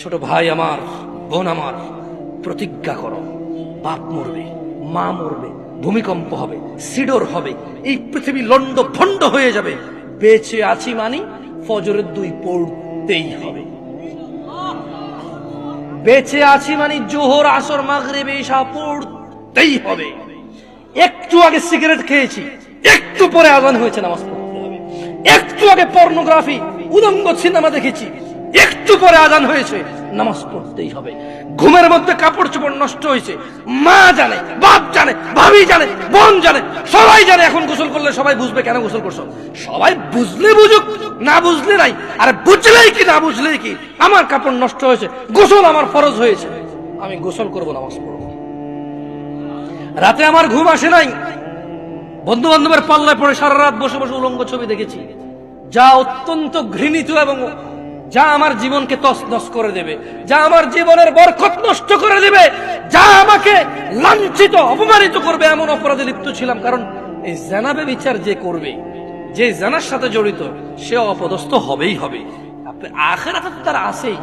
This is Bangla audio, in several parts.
ছোট ভাই আমার, বোন আমার, প্রতিজ্ঞা করো, বাপ মরবে, মা মরবে, ভূমিকম্প হবে, সিডর হবে, এই পৃথিবী লন্ড ভন্ড হয়ে যাবে, বেঁচে আছি মানি ফজরের 2 পড়তেই হবে। বেঁচে আছি মানি জোহর, আসর, মাগরিব, ইশা পড়তেই হবে। একটু আগে সিগারেট খেয়েছি, একটু পরে আজান হয়েছে, নামাজ পড়তে হবে। একটু আগে পর্নোগ্রাফি, উদঙ্গ সিনেমা দেখেছি, একটু পরে আজান হয়েছে, নামাজ পড়তেই হবে। ঘুমের মধ্যে কাপড় চোপড় নষ্ট হয়েছে, মা জানে, বাপ জানে, ভাবি জানে, বোন জানে, সবাই জানে। এখন গোসল করলে সবাই বুঝবে কেন গোসল করছো। সবাই বুঝলে বুঝুক, না বুঝলে নাই। আর বুঝলেই কি না বুঝলেই কি, আমার কাপড় নষ্ট হয়েছে, গোসল আমার ফরজ হয়েছে, আমি গোসল করবো, নামাজ পড়বো। রাতে আমার ঘুম আসে নাই, বন্ধু বান্ধবের পাল্লায় পড়ে সারা রাত বসে বসে উলঙ্গ ছবি দেখেছি, যা অত্যন্ত ঘৃণিত এবং যা আমার জীবনকে তছনছ করে দেবে, যা আমার জীবনের বরকত নষ্ট করে দেবে, যা আমাকে লাঞ্ছিত অপমানিত করবে, এমন অপরাধে লিপ্ত ছিলাম। কারণ এই জানাবে বিচার যে করবে, যে জানার সাথে জড়িত, সে অপদস্থ হবেই হবে। আপনি আখিরাতে তার আছেই।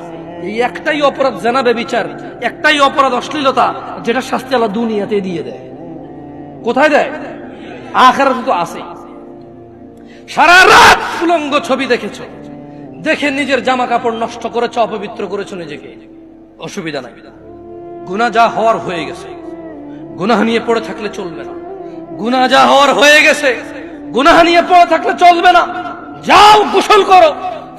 এই একটাই অপরাধ জানাবে বিচার, একটাই অপরাধ অশ্লীলতা, যেটা শাস্তি আল্লাহ দুনিয়াতে দিয়ে দেয়। কোথায় দেয়? আখিরাতে তো আছেই। সারা রাত উলঙ্গ ছবি দেখেছো, দেখে নিজের জামা কাপড় নষ্ট করেছো, অপবিত্র করেছো নিজেকে, অসুবিধা নাই। গুনাহ যা হওয়ার হয়ে গেছে, গুনাহ নিয়ে পড়ে থাকলে চলবে না। গুনাহ যা হওয়ার হয়ে গেছে, গুনাহ নিয়ে পড়ে থাকলে চলবে না। যাও গোসল করো,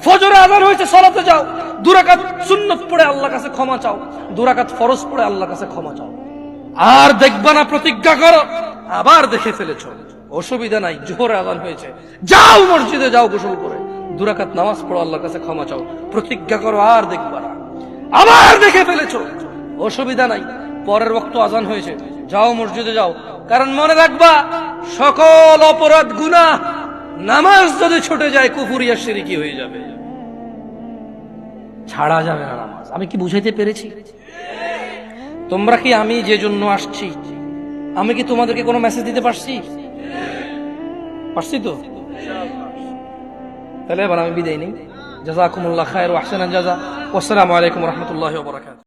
ফজরে আযান হয়েছে, সালাতে যাও, 2 রাকাত সুন্নাত পড়ে আল্লাহর কাছে ক্ষমা চাও, 2 রাকাত ফরজ পড়ে আল্লাহর কাছে ক্ষমা চাও। আর দেখবা না, প্রতিজ্ঞা করো, আবার দেখে ফেলেছো, অসুবিধা নাই। জোহরে আযান হয়েছে, যাও মসজিদে, যাও গোসল করে 2 রাকাত নামাজ পড়ো, আল্লাহর কাছে ক্ষমা চাও, প্রতিজ্ঞা করো, আর দেখবা না। আবার দেখে ফেলেছো, অসুবিধা নাই। পরের ওয়াক্ত আযান হয়েছে, যাও মসজিদে যাও। কারণ মনে রাখবা, সকল অপরাধ গুনাহ, নামাজ যদি ছুটে যায় কুফরিয়া শিরকি হয়ে যাবে, ছাড়া যাবে না নামাজ। আমি কি বুঝাইতে পেরেছি? তোমরা কি, আমি যে জন্য আসছি, আমি কি তোমাদেরকে কোনো মেসেজ দিতে পারছি? পারছি তো? তাহলে এবার আমি বিদায় নেই। জাযাকুমুল্লাহ খায়র ওয়া আহসানাল জাযা। ওয়াসসালামু আলাইকুম ওয়া রাহমাতুল্লাহি ওয়া বারাকাতুহু।